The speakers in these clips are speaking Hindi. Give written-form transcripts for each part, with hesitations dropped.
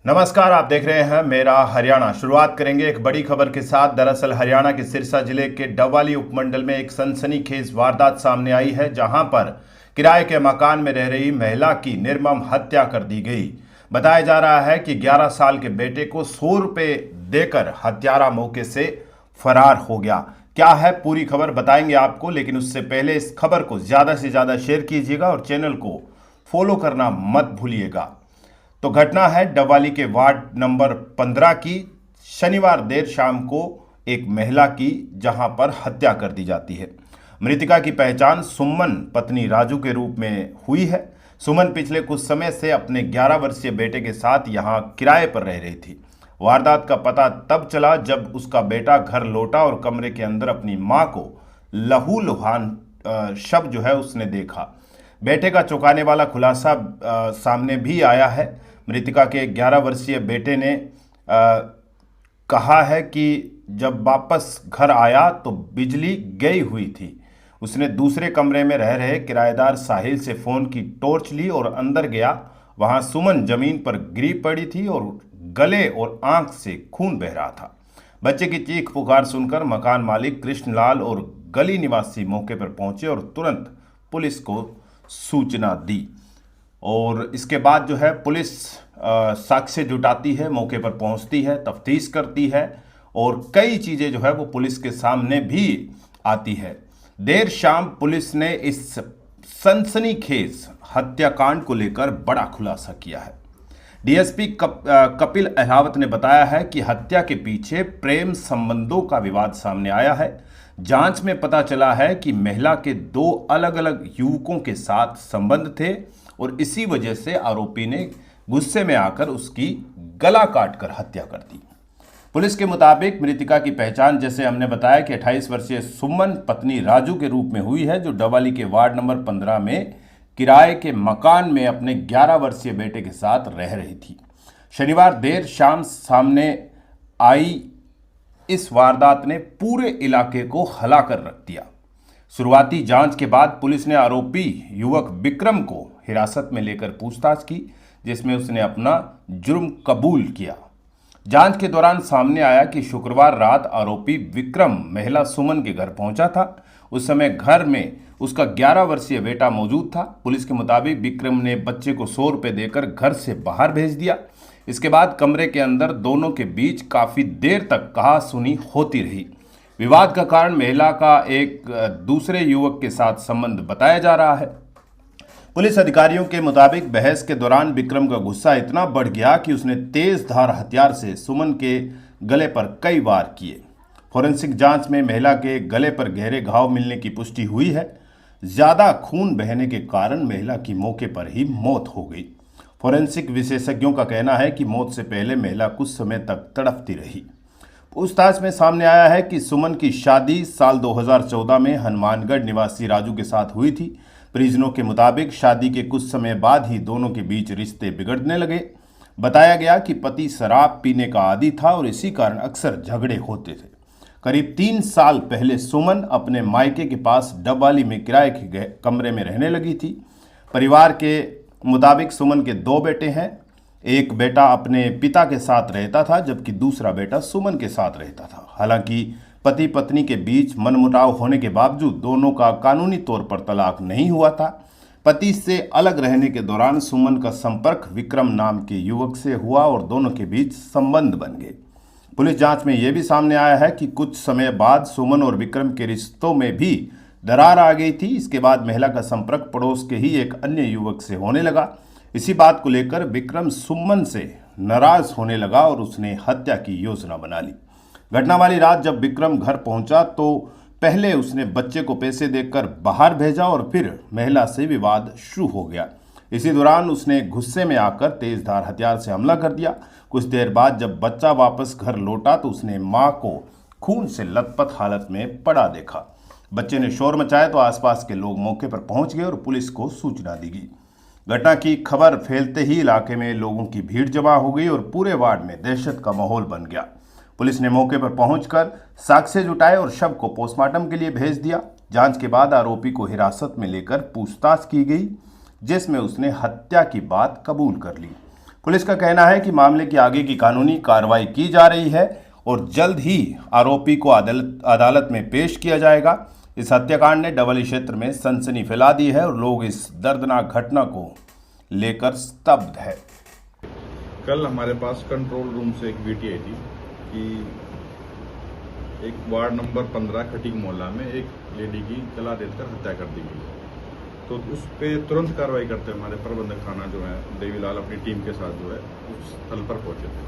नमस्कार, आप देख रहे हैं मेरा हरियाणा। शुरुआत करेंगे एक बड़ी खबर के साथ। दरअसल हरियाणा के सिरसा जिले के डबवाली उपमंडल में एक सनसनीखेज वारदात सामने आई है, जहां पर किराए के मकान में रह रही महिला की निर्मम हत्या कर दी गई। बताया जा रहा है कि 11 साल के बेटे को 100 रुपये देकर हत्यारा मौके से फरार हो गया। क्या है पूरी खबर बताएंगे आपको, लेकिन उससे पहले इस खबर को ज़्यादा से ज़्यादा शेयर कीजिएगा और चैनल को फॉलो करना मत भूलिएगा। तो घटना है डबवाली के वार्ड नंबर 15 की। शनिवार देर शाम को एक महिला की जहां पर हत्या कर दी जाती है। मृतका की पहचान सुमन पत्नी राजू के रूप में हुई है। सुमन पिछले कुछ समय से अपने 11 वर्षीय बेटे के साथ यहां किराए पर रह रही थी। वारदात का पता तब चला जब उसका बेटा घर लौटा और कमरे के अंदर अपनी मां को लहूलुहान शव जो है उसने देखा। बेटे का चौंकाने वाला खुलासा सामने भी आया है। मृतका के 11 वर्षीय बेटे ने कहा है कि जब वापस घर आया तो बिजली गई हुई थी। उसने दूसरे कमरे में रह रहे किराएदार साहिल से फ़ोन की टॉर्च ली और अंदर गया। वहां सुमन जमीन पर गिरी पड़ी थी और गले और आंख से खून बह रहा था। बच्चे की चीख पुकार सुनकर मकान मालिक कृष्णलाल और गली निवासी मौके पर पहुंचे और तुरंत पुलिस को सूचना दी। और इसके बाद जो है पुलिस साक्ष्य जुटाती है, मौके पर पहुंचती है, तफ्तीश करती है और कई चीज़ें जो है वो पुलिस के सामने भी आती है। देर शाम पुलिस ने इस सनसनीखेज हत्याकांड को लेकर बड़ा खुलासा किया है। डीएसपी कपिल अहलावत ने बताया है कि हत्या के पीछे प्रेम संबंधों का विवाद सामने आया है। जांच में पता चला है कि महिला के 2 अलग अलग युवकों के साथ संबंध थे और इसी वजह से आरोपी ने गुस्से में आकर उसकी गला काटकर हत्या कर दी। पुलिस के मुताबिक मृतका की पहचान, जैसे हमने बताया, कि 28 वर्षीय सुमन पत्नी राजू के रूप में हुई है, जो डबवाली के वार्ड नंबर 15 में किराए के मकान में अपने 11 वर्षीय बेटे के साथ रह रही थी। शनिवार देर शाम सामने आई इस वारदात ने पूरे इलाके को हिला कर रख दिया। शुरुआती जांच के बाद पुलिस ने आरोपी युवक विक्रम को हिरासत में लेकर पूछताछ की, जिसमें उसने अपना जुर्म कबूल किया। जांच के दौरान सामने आया कि शुक्रवार रात आरोपी विक्रम महिला सुमन के घर पहुंचा था। उस समय घर में उसका 11 वर्षीय बेटा मौजूद था। पुलिस के मुताबिक विक्रम ने बच्चे को 100 रुपये देकर घर से बाहर भेज दिया। इसके बाद कमरे के अंदर दोनों के बीच काफ़ी देर तक कहासुनी होती रही। विवाद का कारण महिला का एक दूसरे युवक के साथ संबंध बताया जा रहा है। पुलिस अधिकारियों के मुताबिक बहस के दौरान विक्रम का गुस्सा इतना बढ़ गया कि उसने तेज धार हथियार से सुमन के गले पर कई वार किए। फोरेंसिक जांच में महिला के गले पर गहरे घाव मिलने की पुष्टि हुई है। ज़्यादा खून बहने के कारण महिला की मौके पर ही मौत हो गई। फोरेंसिक विशेषज्ञों का कहना है कि मौत से पहले महिला कुछ समय तक तड़पती रही। पूछताछ में सामने आया है कि सुमन की शादी साल 2014 में हनुमानगढ़ निवासी राजू के साथ हुई थी। परिजनों के मुताबिक शादी के कुछ समय बाद ही दोनों के बीच रिश्ते बिगड़ने लगे। बताया गया कि पति शराब पीने का आदी था और इसी कारण अक्सर झगड़े होते थे। करीब 3 साल पहले सुमन अपने मायके के पास डबवाली में किराए के कमरे में रहने लगी थी। परिवार के मुताबिक सुमन के 2 बेटे हैं। एक बेटा अपने पिता के साथ रहता था, जबकि दूसरा बेटा सुमन के साथ रहता था। हालांकि पति पत्नी के बीच मनमुटाव होने के बावजूद दोनों का कानूनी तौर पर तलाक नहीं हुआ था। पति से अलग रहने के दौरान सुमन का संपर्क विक्रम नाम के युवक से हुआ और दोनों के बीच संबंध बन गए। पुलिस जांच में यह भी सामने आया है कि कुछ समय बाद सुमन और विक्रम के रिश्तों में भी दरार आ गई थी। इसके बाद महिला का संपर्क पड़ोस के ही एक अन्य युवक से होने लगा। इसी बात को लेकर विक्रम सुमन से नाराज होने लगा और उसने हत्या की योजना बना ली। घटना वाली रात जब विक्रम घर पहुंचा तो पहले उसने बच्चे को पैसे देकर बाहर भेजा और फिर महिला से विवाद शुरू हो गया। इसी दौरान उसने गुस्से में आकर तेजधार हथियार से हमला कर दिया। कुछ देर बाद जब बच्चा वापस घर लौटा तो उसने मां को खून से लथपथ हालत में पड़ा देखा। बच्चे ने शोर मचाया तो आसपास के लोग मौके पर पहुंच गए और पुलिस को सूचना दी गई। घटना की खबर फैलते ही इलाके में लोगों की भीड़ जमा हो गई और पूरे वार्ड में दहशत का माहौल बन गया। पुलिस ने मौके पर पहुंचकर साक्ष्य जुटाए और शव को पोस्टमार्टम के लिए भेज दिया। जांच के बाद आरोपी को हिरासत में लेकर पूछताछ की गई, जिसमें उसने हत्या की बात कबूल कर ली। पुलिस का कहना है कि मामले की आगे की कानूनी कार्रवाई की जा रही है और जल्द ही आरोपी को अदालत में पेश किया जाएगा। इस हत्याकांड ने डबली क्षेत्र में सनसनी फैला दी है और लोग इस दर्दनाक घटना को लेकर स्तब्ध है। कल हमारे पास कंट्रोल रूम से एक वीटी आई थी कि एक वार्ड नंबर 15 खटीक मोहल्ला में एक लेडी की जला देकर हत्या कर दी गई। तो उस पर तुरंत कार्रवाई करते हमारे प्रबंधक थाना जो है देवीलाल अपनी टीम के साथ जो है उस स्थल पर पहुंचे थे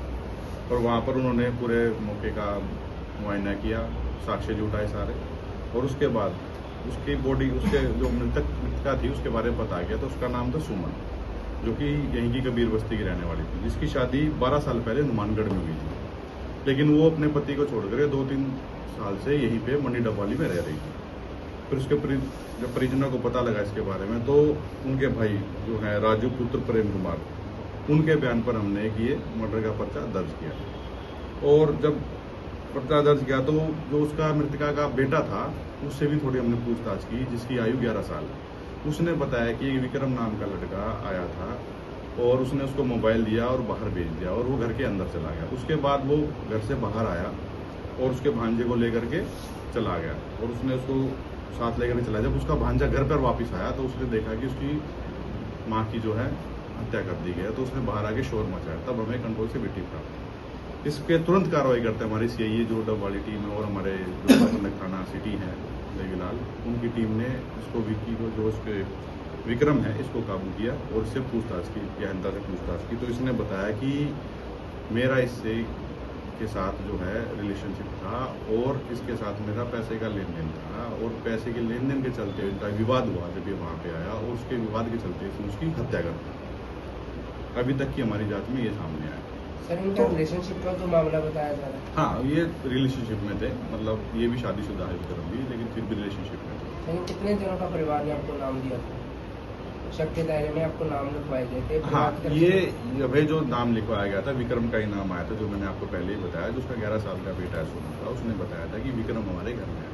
और वहां पर उन्होंने पूरे मौके का मुआयना किया, साक्ष्य जुटाए सारे, और उसके बाद उसकी बॉडी, उसके जो मृतका थी उसके बारे में पता गया। तो उसका नाम था सुमन, जो कि यहीं की कबीर बस्ती की रहने वाली थी, जिसकी शादी 12 साल पहले हनुमानगढ़ में हुई थी। लेकिन वो अपने पति को छोड़कर 2-3 साल से यहीं पे मंडी डबवाली में रह रही थी। फिर उसके जब परिजनों को पता लगा इसके बारे में, तो उनके भाई जो है राजू पुत्र प्रेम कुमार, उनके बयान पर हमने ये मर्डर का पर्चा दर्ज किया। और जब पर्चा दर्ज किया तो जो उसका मृतका का बेटा था उससे भी थोड़ी हमने पूछताछ की, जिसकी आयु 11 साल। उसने बताया कि विक्रम नाम का लड़का आया था और उसने उसको मोबाइल दिया और बाहर भेज दिया और वो घर के अंदर चला गया। उसके बाद वो घर से बाहर आया और उसके भांजे को लेकर के चला गया और उसने उसको साथ लेकर चला। जब उसका भांजा घर पर वापस आया तो उसने देखा कि उसकी माँ की जो है हत्या कर दी गई है। तो उसने बाहर आके शोर मचाया, तब हमें कंट्रोल से वीटी प्राप्त। इस पे तुरंत कार्रवाई करते हैं हमारी सीआईए जो डब वाली टीम है और हमारे जो प्रबंधक थाना सिटी है देवीलाल, उनकी टीम ने इसको विक्की को, जो उसके विक्रम है, इसको काबू किया और इससे पूछताछ की, गहनता से पूछताछ की। तो इसने बताया कि मेरा इससे के साथ जो है रिलेशनशिप था और इसके साथ मेरा पैसे का लेन देन था और पैसे के लेन देन के चलते इनका विवाद हुआ जब ये वहाँ पे आया और उसके विवाद के चलते इसने उसकी हत्या कर दी। अभी तक की हमारी जांच में ये सामने आया। सर, इनका रिलेशनशिप का जो मामला बताया जा रहा है? हाँ, ये रिलेशनशिप में थे, मतलब ये भी शादीशुदा है विक्रम भी, लेकिन फिर भी रिलेशनशिप में थे। लेकिन कितने दिनों का परिवार ने आपको नाम दिया था? शक के दायरे में आपको नाम लिखवाए गए थे? हाँ, ये भाई जो नाम लिखवाया गया था विक्रम का ही नाम आया था, जो मैंने आपको पहले ही बताया, जो उसका 11 साल का बेटा है सुमन का, उसने बताया था कि विक्रम हमारे घर में है।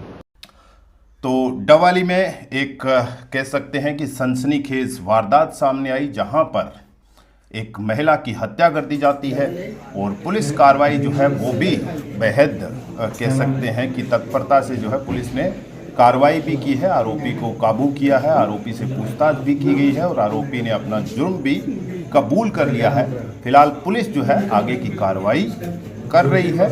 तो डवाली में एक कह सकते हैं कि सनसनीखेज वारदात सामने आई, जहां पर एक महिला की हत्या कर दी जाती है और पुलिस कार्रवाई जो है वो भी बेहद कह सकते हैं कि तत्परता से जो है पुलिस ने कार्रवाई भी की है। आरोपी को काबू किया है, आरोपी से पूछताछ भी की गई है और आरोपी ने अपना जुर्म भी कबूल कर लिया है। फिलहाल पुलिस जो है आगे की कार्रवाई कर रही है।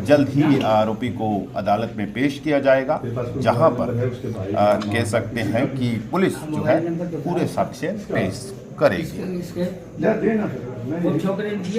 जल्द ही आरोपी को अदालत में पेश किया जाएगा, जहां पर कह सकते हैं कि पुलिस जो है पूरे साक्ष्य पेश करेगी।